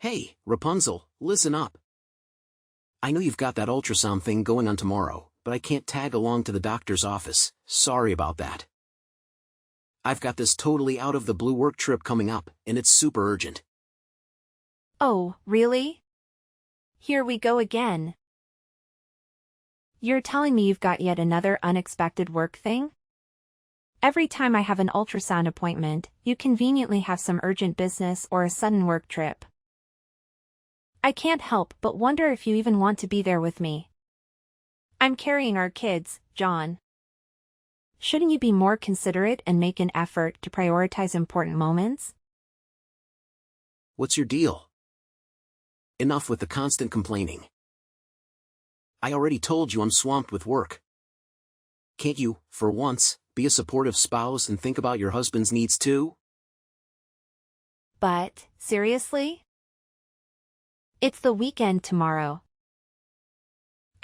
Hey, Rapunzel, listen up. I know you've got that ultrasound thing going on tomorrow, but I can't tag along to the doctor's office, sorry about that. I've got this totally out of the blue work trip coming up, and it's super urgent. Oh, really? Here we go again. You're telling me you've got yet another unexpected work thing? Every time I have an ultrasound appointment, you conveniently have some urgent business or a sudden work trip. I can't help but wonder if you even want to be there with me. I'm carrying our kids, John. Shouldn't you be more considerate and make an effort to prioritize important moments? What's your deal? Enough with the constant complaining. I already told you I'm swamped with work. Can't you, for once, be a supportive spouse and think about your husband's needs too? But, seriously? It's the weekend tomorrow.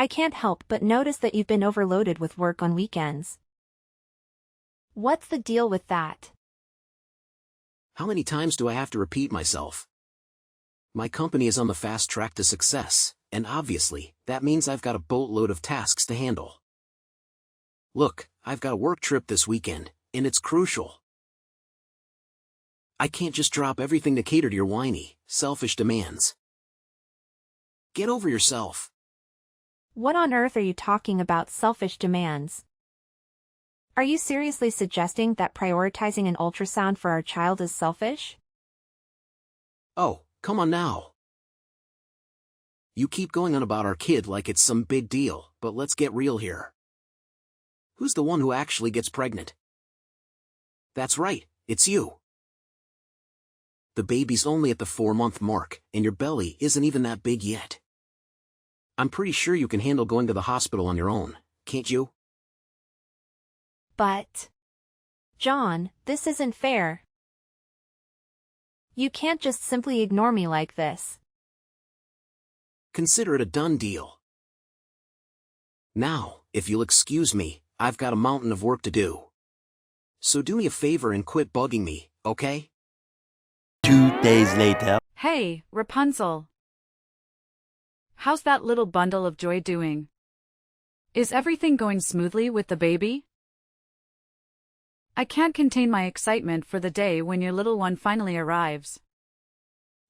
I can't help but notice that you've been overloaded with work on weekends. What's the deal with that? How many times do I have to repeat myself? My company is on the fast track to success, and obviously, that means I've got a boatload of tasks to handle. Look, I've got a work trip this weekend, and it's crucial. I can't just drop everything to cater to your whiny, selfish demands. Get over yourself. What on earth are you talking about, selfish demands? Are you seriously suggesting that prioritizing an ultrasound for our child is selfish? Oh, come on now. You keep going on about our kid like it's some big deal, but let's get real here. Who's the one who actually gets pregnant? That's right, it's you. The baby's only at the 4-month mark, and your belly isn't even that big yet. I'm pretty sure you can handle going to the hospital on your own, can't you? But, John, this isn't fair. You can't just simply ignore me like this. Consider it a done deal. Now, if you'll excuse me, I've got a mountain of work to do. So do me a favor and quit bugging me, okay? 2 days later. Hey, Rapunzel. How's that little bundle of joy doing? Is everything going smoothly with the baby? I can't contain my excitement for the day when your little one finally arrives.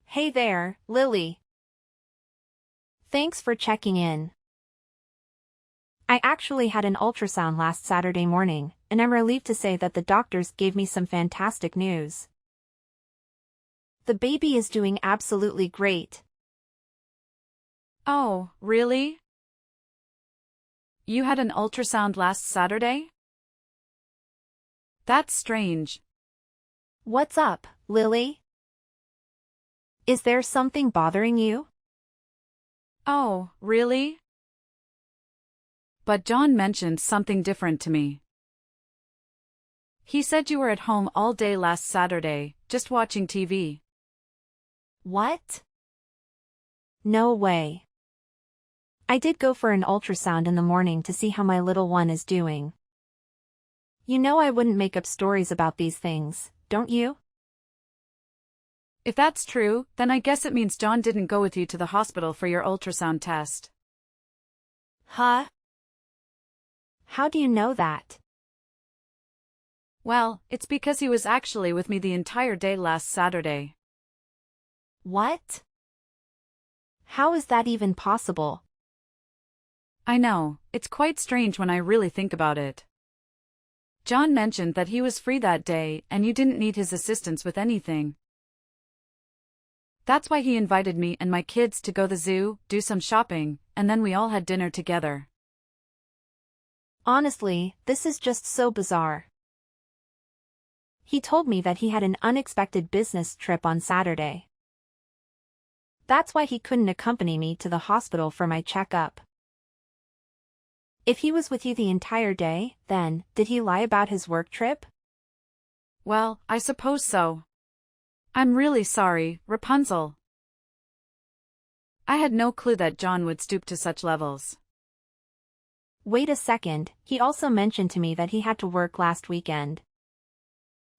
Hey there, Lily. Thanks for checking in. I actually had an ultrasound last Saturday morning, and I'm relieved to say that the doctors gave me some fantastic news. The baby is doing absolutely great. Oh, really? You had an ultrasound last Saturday? That's strange. What's up, Lily? Is there something bothering you? Oh, really? But John mentioned something different to me. He said you were at home all day last Saturday, just watching TV. What? No way. I did go for an ultrasound in the morning to see how my little one is doing. You know I wouldn't make up stories about these things, don't you? If that's true, then I guess it means John didn't go with you to the hospital for your ultrasound test. Huh? How do you know that? Well, it's because he was actually with me the entire day last Saturday. What? How is that even possible? I know, it's quite strange when I really think about it. John mentioned that he was free that day and you didn't need his assistance with anything. That's why he invited me and my kids to go to the zoo, do some shopping, and then we all had dinner together. Honestly, this is just so bizarre. He told me that he had an unexpected business trip on Saturday. That's why he couldn't accompany me to the hospital for my checkup. If he was with you the entire day, then, did he lie about his work trip? Well, I suppose so. I'm really sorry, Rapunzel. I had no clue that John would stoop to such levels. Wait a second, he also mentioned to me that he had to work last weekend.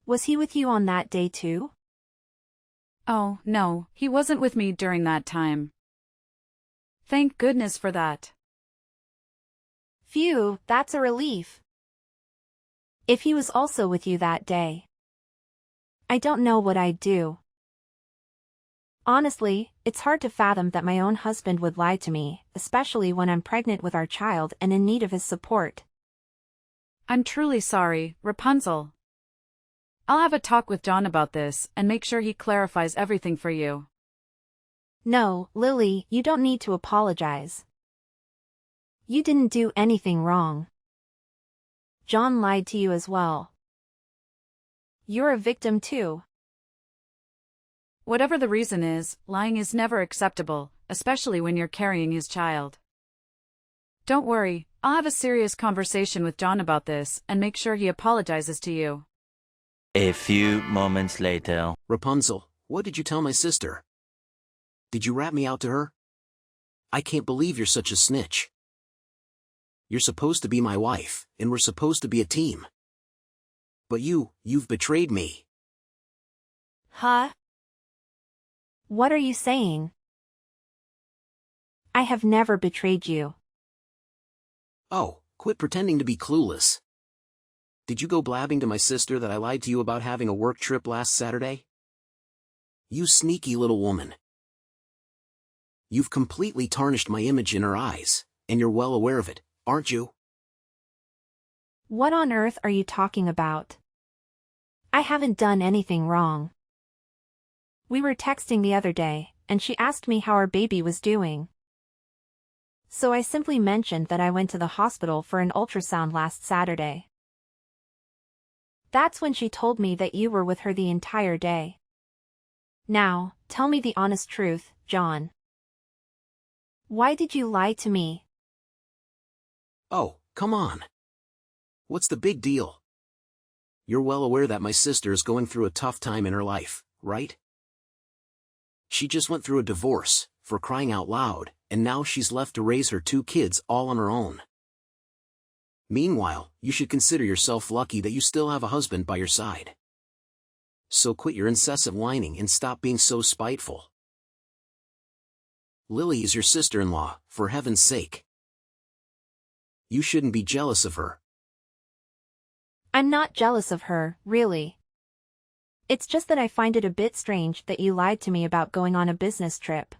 Was he with you on that day too? Oh, no, he wasn't with me during that time. Thank goodness for that. Phew, that's a relief. If he was also with you that day, I don't know what I'd do. Honestly, it's hard to fathom that my own husband would lie to me, especially when I'm pregnant with our child and in need of his support. I'm truly sorry, Rapunzel. I'll have a talk with John about this and make sure he clarifies everything for you. No, Lily, you don't need to apologize. You didn't do anything wrong. John lied to you as well. You're a victim too. Whatever the reason is, lying is never acceptable, especially when you're carrying his child. Don't worry, I'll have a serious conversation with John about this and make sure he apologizes to you. A few moments later. Rapunzel, what did you tell my sister? Did you rat me out to her? I can't believe you're such a snitch. You're supposed to be my wife, and we're supposed to be a team. But you've betrayed me. Huh? What are you saying? I have never betrayed you. Oh, quit pretending to be clueless. Did you go blabbing to my sister that I lied to you about having a work trip last Saturday? You sneaky little woman. You've completely tarnished my image in her eyes, and you're well aware of it, aren't you? What on earth are you talking about? I haven't done anything wrong. We were texting the other day, and she asked me how our baby was doing. So I simply mentioned that I went to the hospital for an ultrasound last Saturday. That's when she told me that you were with her the entire day. Now, tell me the honest truth, John. Why did you lie to me? Oh, come on. What's the big deal? You're well aware that my sister is going through a tough time in her life, right? She just went through a divorce, for crying out loud, and now she's left to raise her 2 kids all on her own. Meanwhile, you should consider yourself lucky that you still have a husband by your side. So quit your incessant whining and stop being so spiteful. Lily is your sister-in-law, for heaven's sake. You shouldn't be jealous of her. I'm not jealous of her, really. It's just that I find it a bit strange that you lied to me about going on a business trip.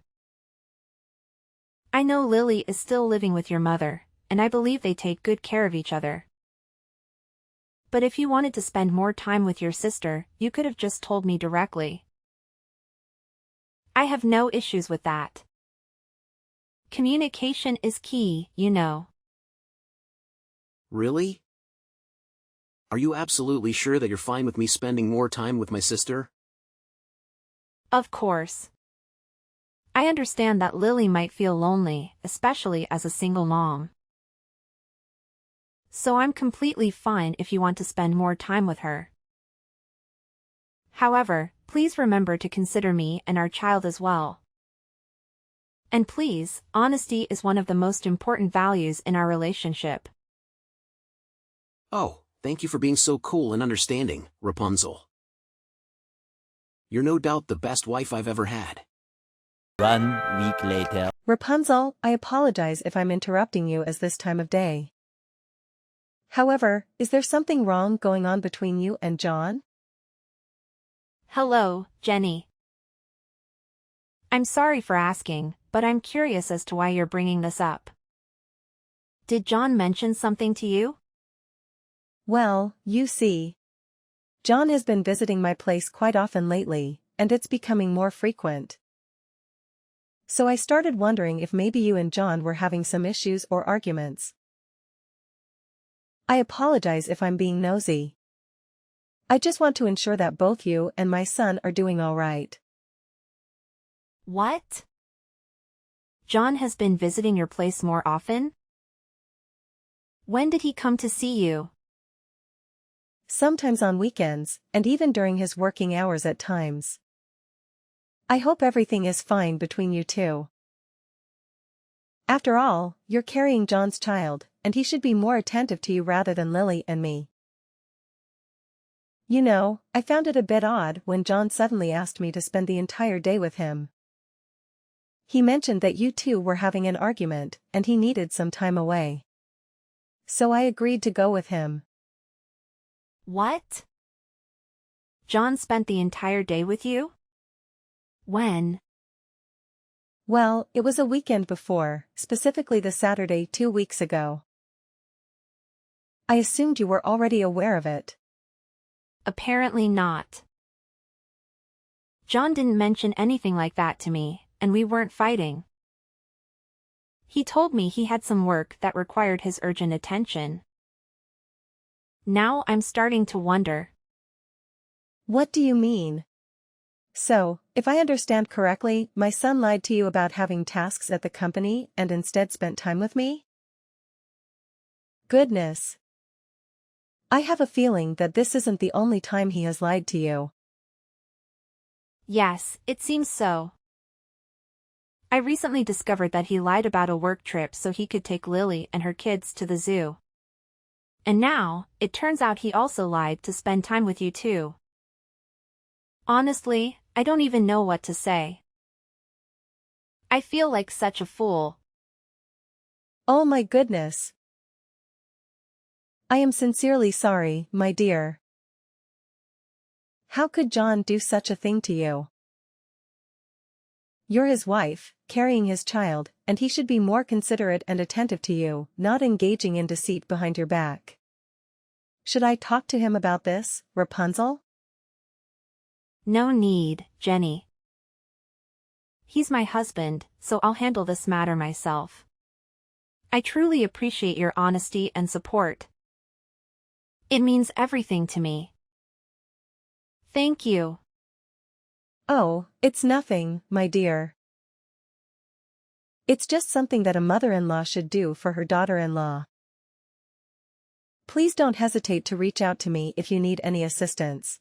I know Lily is still living with your mother, and I believe they take good care of each other. But if you wanted to spend more time with your sister, you could have just told me directly. I have no issues with that. Communication is key, you know. Really? Are you absolutely sure that you're fine with me spending more time with my sister? Of course. I understand that Lily might feel lonely, especially as a single mom. So I'm completely fine if you want to spend more time with her. However, please remember to consider me and our child as well. And please, honesty is one of the most important values in our relationship. Oh, thank you for being so cool and understanding, Rapunzel. You're no doubt the best wife I've ever had. 1 week later. Rapunzel, I apologize if I'm interrupting you at this time of day. However, is there something wrong going on between you and John? Hello, Jenny. I'm sorry for asking, but I'm curious as to why you're bringing this up. Did John mention something to you? Well, you see. John has been visiting my place quite often lately, and it's becoming more frequent. So I started wondering if maybe you and John were having some issues or arguments. I apologize if I'm being nosy. I just want to ensure that both you and my son are doing all right. What? John has been visiting your place more often? When did he come to see you? Sometimes on weekends, and even during his working hours at times. I hope everything is fine between you two. After all, you're carrying John's child, and he should be more attentive to you rather than Lily and me. You know, I found it a bit odd when John suddenly asked me to spend the entire day with him. He mentioned that you two were having an argument and he needed some time away. So I agreed to go with him. What? John spent the entire day with you? When? Well, it was a weekend before, specifically the Saturday 2 weeks ago. I assumed you were already aware of it. Apparently not. John didn't mention anything like that to me, and we weren't fighting. He told me he had some work that required his urgent attention. Now I'm starting to wonder. What do you mean? So, if I understand correctly, my son lied to you about having tasks at the company and instead spent time with me? Goodness. I have a feeling that this isn't the only time he has lied to you. Yes, it seems so. I recently discovered that he lied about a work trip so he could take Lily and her kids to the zoo. And now, it turns out he also lied to spend time with you too. Honestly, I don't even know what to say. I feel like such a fool. Oh my goodness. I am sincerely sorry, my dear. How could John do such a thing to you? You're his wife, carrying his child, and he should be more considerate and attentive to you, not engaging in deceit behind your back. Should I talk to him about this, Rapunzel? No need, Jenny. He's my husband, so I'll handle this matter myself. I truly appreciate your honesty and support. It means everything to me. Thank you. Oh, it's nothing, my dear. It's just something that a mother-in-law should do for her daughter-in-law. Please don't hesitate to reach out to me if you need any assistance.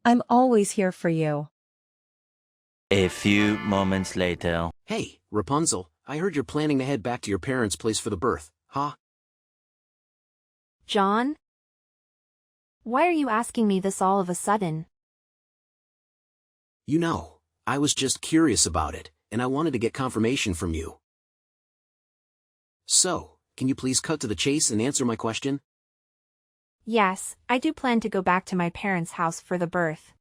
I'm always here for you. A few moments later. Hey, Rapunzel, I heard you're planning to head back to your parents' place for the birth, huh? John? Why are you asking me this all of a sudden? You know, I was just curious about it, and I wanted to get confirmation from you. So, can you please cut to the chase and answer my question? Yes, I do plan to go back to my parents' house for the birth.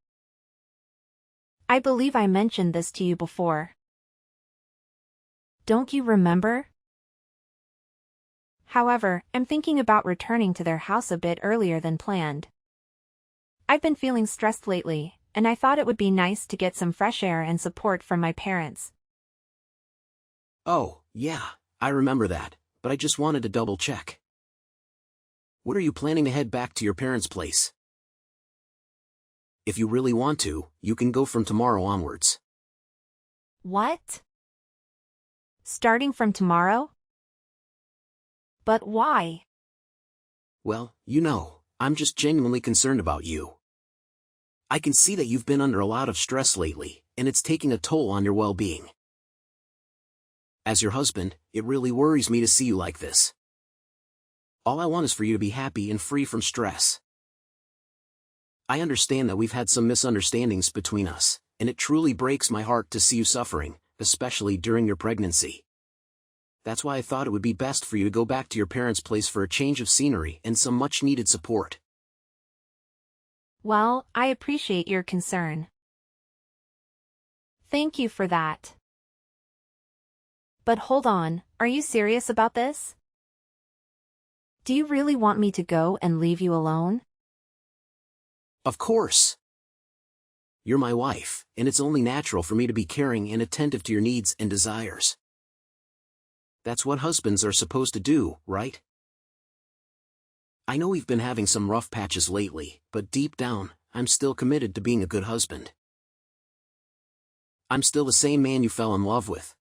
I believe I mentioned this to you before. Don't you remember? However, I'm thinking about returning to their house a bit earlier than planned. I've been feeling stressed lately, and I thought it would be nice to get some fresh air and support from my parents. Oh, yeah, I remember that, but I just wanted to double check. When are you planning to head back to your parents' place? If you really want to, you can go from tomorrow onwards. What? Starting from tomorrow? But why? Well, you know, I'm just genuinely concerned about you. I can see that you've been under a lot of stress lately, and it's taking a toll on your well-being. As your husband, it really worries me to see you like this. All I want is for you to be happy and free from stress. I understand that we've had some misunderstandings between us, and it truly breaks my heart to see you suffering, especially during your pregnancy. That's why I thought it would be best for you to go back to your parents' place for a change of scenery and some much-needed support. Well, I appreciate your concern. Thank you for that. But hold on, are you serious about this? Do you really want me to go and leave you alone? Of course. You're my wife, and it's only natural for me to be caring and attentive to your needs and desires. That's what husbands are supposed to do, right? I know we've been having some rough patches lately, but deep down, I'm still committed to being a good husband. I'm still the same man you fell in love with.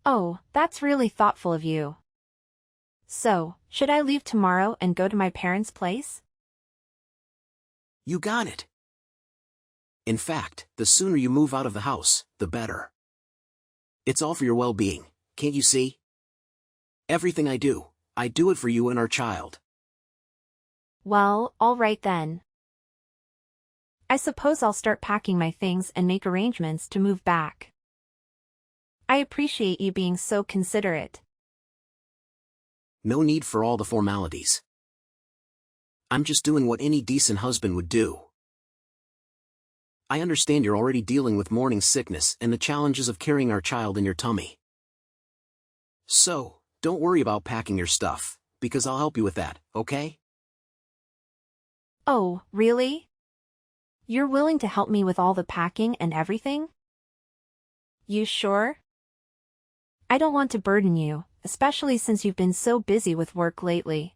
Oh, that's really thoughtful of you. So, should I leave tomorrow and go to my parents' place? You got it. In fact, the sooner you move out of the house, the better. It's all for your well-being, can't you see? Everything I do it for you and our child. Well, all right then. I suppose I'll start packing my things and make arrangements to move back. I appreciate you being so considerate. No need for all the formalities. I'm just doing what any decent husband would do. I understand you're already dealing with morning sickness and the challenges of carrying our child in your tummy. So, don't worry about packing your stuff, because I'll help you with that, okay? Oh, really? You're willing to help me with all the packing and everything? You sure? I don't want to burden you, especially since you've been so busy with work lately.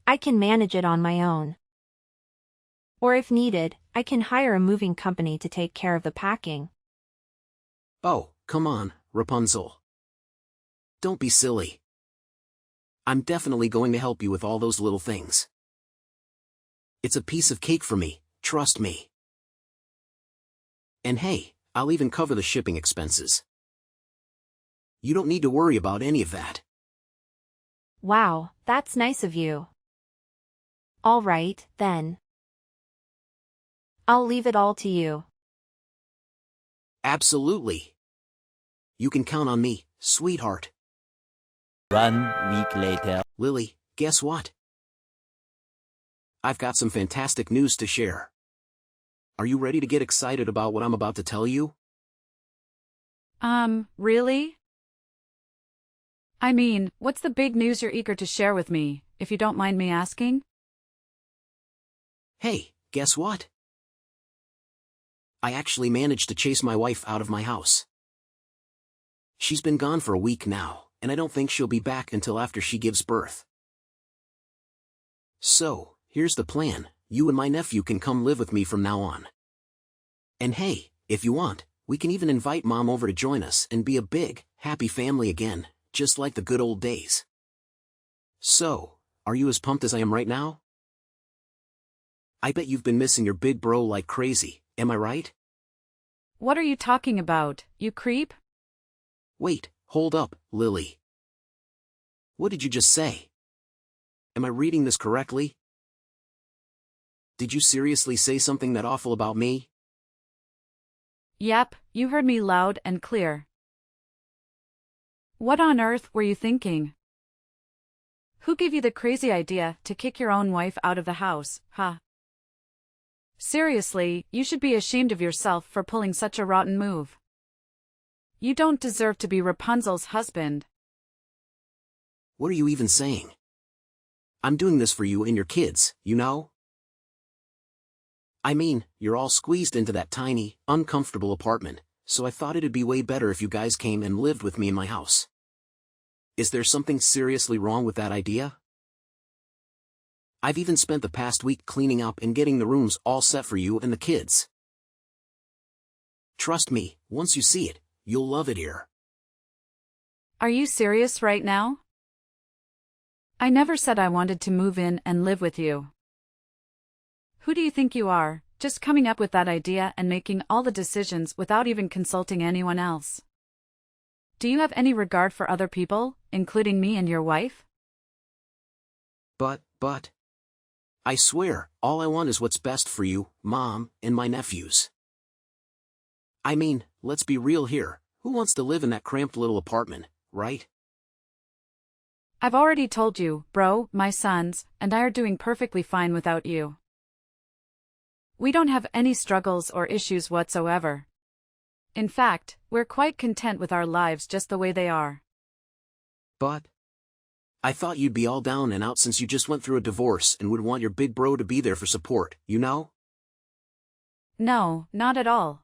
I can manage it on my own. Or if needed, I can hire a moving company to take care of the packing. Oh, come on, Rapunzel. Don't be silly. I'm definitely going to help you with all those little things. It's a piece of cake for me, trust me. And hey, I'll even cover the shipping expenses. You don't need to worry about any of that. Wow, that's nice of you. All right, then. I'll leave it all to you. Absolutely. You can count on me, sweetheart. 1 week later. Lily, guess what? I've got some fantastic news to share. Are you ready to get excited about what I'm about to tell you? Really? I mean, what's the big news you're eager to share with me, if you don't mind me asking? Hey, guess what? I actually managed to chase my wife out of my house. She's been gone for a week now, and I don't think she'll be back until after she gives birth. So, here's the plan. You and my nephew can come live with me from now on. And hey, if you want, we can even invite Mom over to join us and be a big, happy family again, just like the good old days. So, are you as pumped as I am right now? I bet you've been missing your big bro like crazy, am I right? What are you talking about, you creep? Wait, hold up, Lily. What did you just say? Am I reading this correctly? Did you seriously say something that awful about me? Yep, you heard me loud and clear. What on earth were you thinking? Who gave you the crazy idea to kick your own wife out of the house, huh? Seriously, you should be ashamed of yourself for pulling such a rotten move. You don't deserve to be Rapunzel's husband. What are you even saying? I'm doing this for you and your kids, you know? I mean, you're all squeezed into that tiny, uncomfortable apartment, so I thought it'd be way better if you guys came and lived with me in my house. Is there something seriously wrong with that idea? I've even spent the past week cleaning up and getting the rooms all set for you and the kids. Trust me, once you see it, you'll love it here. Are you serious right now? I never said I wanted to move in and live with you. Who do you think you are, just coming up with that idea and making all the decisions without even consulting anyone else? Do you have any regard for other people, including me and your wife? But, I swear, all I want is what's best for you, Mom, and my nephews. I mean, let's be real here, who wants to live in that cramped little apartment, right? I've already told you, bro, my sons and I are doing perfectly fine without you. We don't have any struggles or issues whatsoever. In fact, we're quite content with our lives just the way they are. But I thought you'd be all down and out since you just went through a divorce and would want your big bro to be there for support, you know? No, not at all.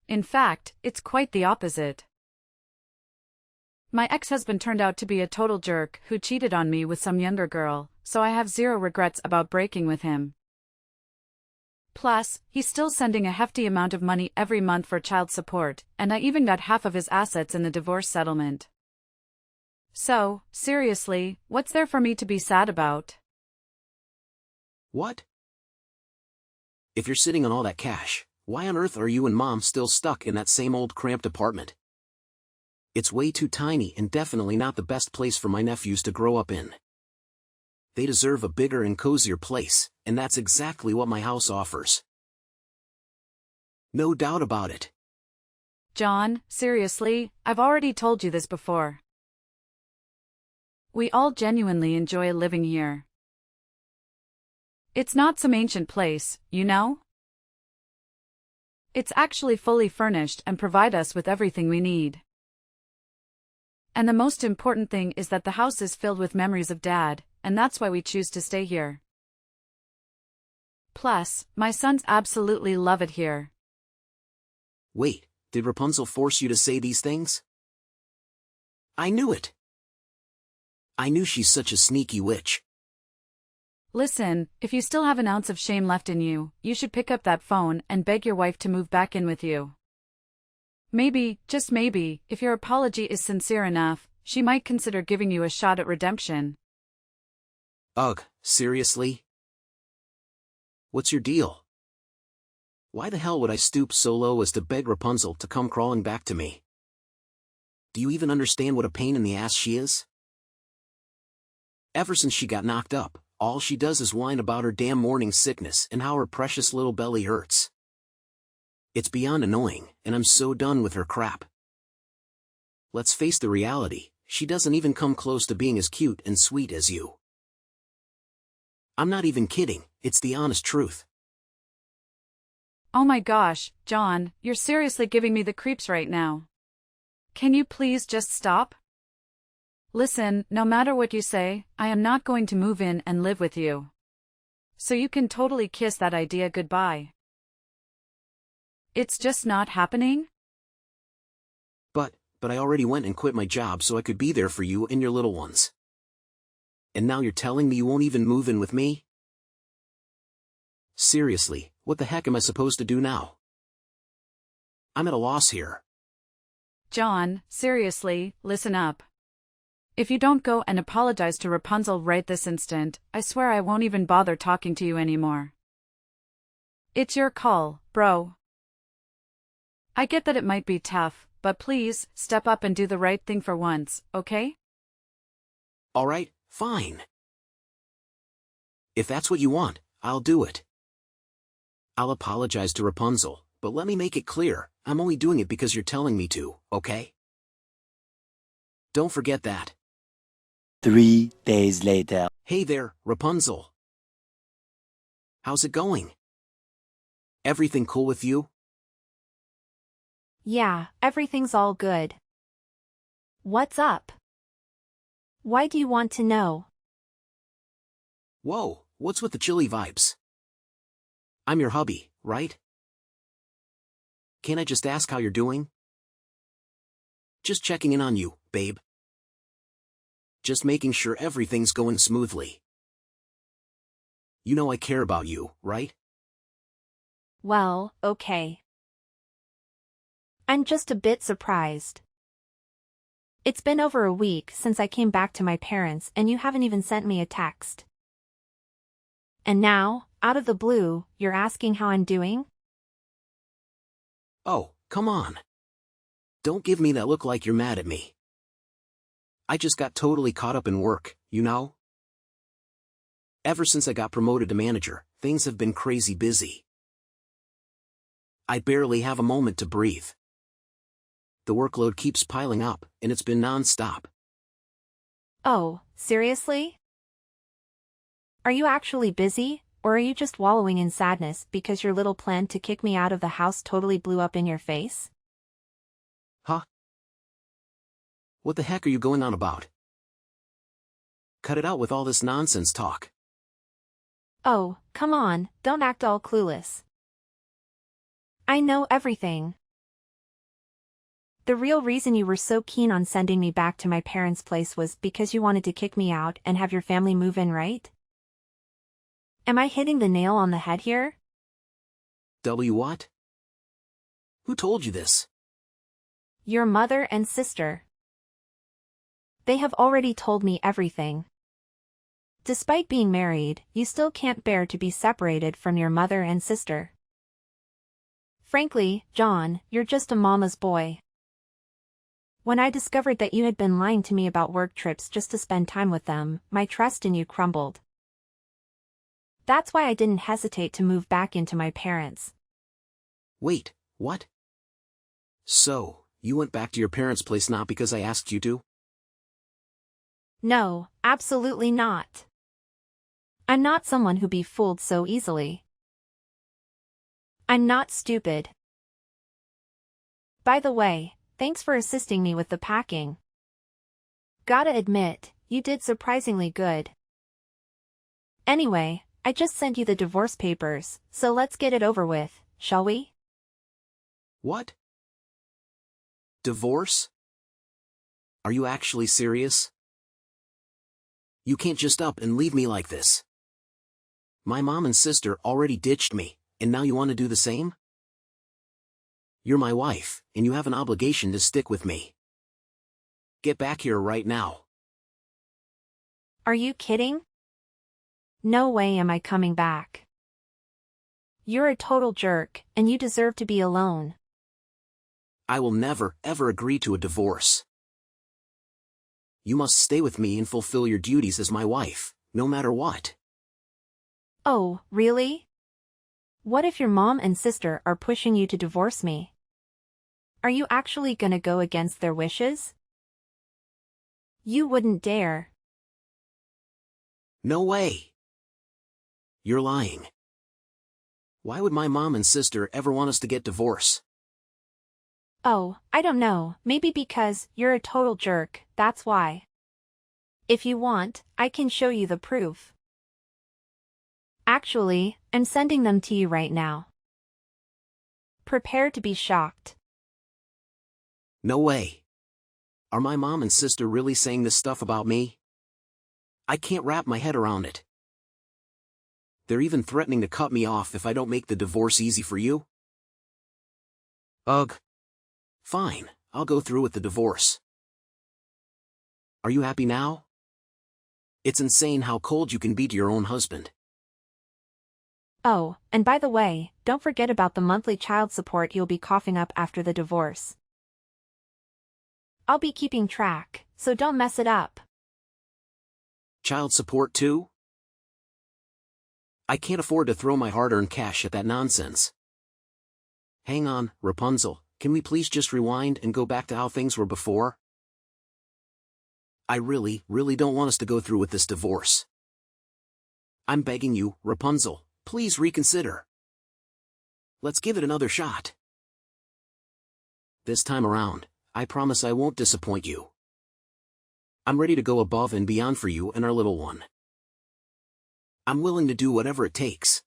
In fact, it's quite the opposite. My ex-husband turned out to be a total jerk who cheated on me with some younger girl, so I have zero regrets about breaking with him. Plus, he's still sending a hefty amount of money every month for child support, and I even got half of his assets in the divorce settlement. So, seriously, what's there for me to be sad about? What? If you're sitting on all that cash, why on earth are you and Mom still stuck in that same old cramped apartment? It's way too tiny and definitely not the best place for my nephews to grow up in. They deserve a bigger and cozier place, and that's exactly what my house offers. No doubt about it. John, seriously, I've already told you this before. We all genuinely enjoy living here. It's not some ancient place, you know? It's actually fully furnished and provide us with everything we need. And the most important thing is that the house is filled with memories of Dad, and that's why we choose to stay here. Plus, my sons absolutely love it here. Wait, did Rapunzel force you to say these things? I knew it. I knew she's such a sneaky witch. Listen, if you still have an ounce of shame left in you, you should pick up that phone and beg your wife to move back in with you. Maybe, just maybe, if your apology is sincere enough, she might consider giving you a shot at redemption. Ugh, seriously? What's your deal? Why the hell would I stoop so low as to beg Rapunzel to come crawling back to me? Do you even understand what a pain in the ass she is? Ever since she got knocked up, all she does is whine about her damn morning sickness and how her precious little belly hurts. It's beyond annoying, and I'm so done with her crap. Let's face the reality, she doesn't even come close to being as cute and sweet as you. I'm not even kidding, it's the honest truth. Oh my gosh, John, you're seriously giving me the creeps right now. Can you please just stop? Listen, no matter what you say, I am not going to move in and live with you. So you can totally kiss that idea goodbye. It's just not happening? But I already went and quit my job so I could be there for you and your little ones. And now you're telling me you won't even move in with me? Seriously, what the heck am I supposed to do now? I'm at a loss here. John, seriously, listen up. If you don't go and apologize to Rapunzel right this instant, I swear I won't even bother talking to you anymore. It's your call, bro. I get that it might be tough, but please, step up and do the right thing for once, okay? Alright, fine. If that's what you want, I'll do it. I'll apologize to Rapunzel, but let me make it clear, I'm only doing it because you're telling me to, okay? Don't forget that. 3 days later. Hey there, Rapunzel. How's it going? Everything cool with you? Yeah, everything's all good. What's up? Why do you want to know? Whoa, what's with the chilly vibes? I'm your hubby, right? Can't I just ask how you're doing? Just checking in on you, babe. Just making sure everything's going smoothly. You know I care about you, right? Well, okay. I'm just a bit surprised. It's been over a week since I came back to my parents and you haven't even sent me a text. And now, out of the blue, you're asking how I'm doing? Oh, come on. Don't give me that look like you're mad at me. I just got totally caught up in work, you know? Ever since I got promoted to manager, things have been crazy busy. I barely have a moment to breathe. The workload keeps piling up, and it's been non-stop. Oh, seriously? Are you actually busy, or are you just wallowing in sadness because your little plan to kick me out of the house totally blew up in your face? Huh? What the heck are you going on about? Cut it out with all this nonsense talk. Oh, come on, don't act all clueless. I know everything. The real reason you were so keen on sending me back to my parents' place was because you wanted to kick me out and have your family move in, right? Am I hitting the nail on the head here? What? Who told you this? Your mother and sister. They have already told me everything. Despite being married, you still can't bear to be separated from your mother and sister. Frankly, John, you're just a mama's boy. When I discovered that you had been lying to me about work trips just to spend time with them, my trust in you crumbled. That's why I didn't hesitate to move back into my parents'. Wait, what? So, you went back to your parents' place not because I asked you to? No, absolutely not. I'm not someone who'd be fooled so easily. I'm not stupid. By the way, thanks for assisting me with the packing. Gotta admit, you did surprisingly good. Anyway, I just sent you the divorce papers, so let's get it over with, shall we? What? Divorce? Are you actually serious? You can't just up and leave me like this. My mom and sister already ditched me, and now you want to do the same? You're my wife, and you have an obligation to stick with me. Get back here right now. Are you kidding? No way am I coming back. You're a total jerk, and you deserve to be alone. I will never, ever agree to a divorce. You must stay with me and fulfill your duties as my wife, no matter what. Oh, really? What if your mom and sister are pushing you to divorce me? Are you actually gonna go against their wishes? You wouldn't dare. No way. You're lying. Why would my mom and sister ever want us to get divorced? Oh, I don't know, maybe because you're a total jerk, that's why. If you want, I can show you the proof. Actually, I'm sending them to you right now. Prepare to be shocked. No way. Are my mom and sister really saying this stuff about me? I can't wrap my head around it. They're even threatening to cut me off if I don't make the divorce easy for you? Ugh. Fine, I'll go through with the divorce. Are you happy now? It's insane how cold you can be to your own husband. Oh, and by the way, don't forget about the monthly child support you'll be coughing up after the divorce. I'll be keeping track, so don't mess it up. Child support too? I can't afford to throw my hard-earned cash at that nonsense. Hang on, Rapunzel, can we please just rewind and go back to how things were before? I really, really don't want us to go through with this divorce. I'm begging you, Rapunzel, please reconsider. Let's give it another shot. This time around, I promise I won't disappoint you. I'm ready to go above and beyond for you and our little one. I'm willing to do whatever it takes.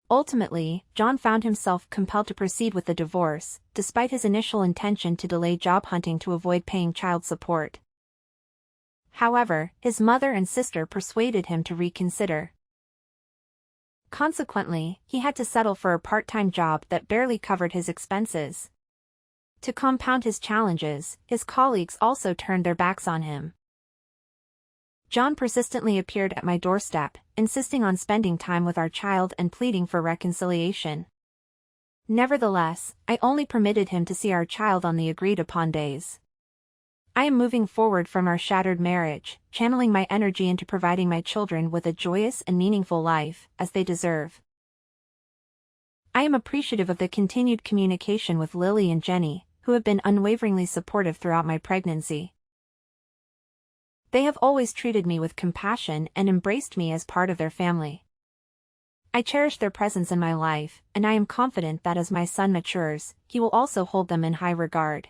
Ultimately, John found himself compelled to proceed with the divorce, despite his initial intention to delay job hunting to avoid paying child support. However, his mother and sister persuaded him to reconsider. Consequently, he had to settle for a part-time job that barely covered his expenses. To compound his challenges, his colleagues also turned their backs on him. John persistently appeared at my doorstep, insisting on spending time with our child and pleading for reconciliation. Nevertheless, I only permitted him to see our child on the agreed-upon days. I am moving forward from our shattered marriage, channeling my energy into providing my children with a joyous and meaningful life, as they deserve. I am appreciative of the continued communication with Lily and Jenny, who have been unwaveringly supportive throughout my pregnancy. They have always treated me with compassion and embraced me as part of their family. I cherish their presence in my life, and I am confident that as my son matures, he will also hold them in high regard.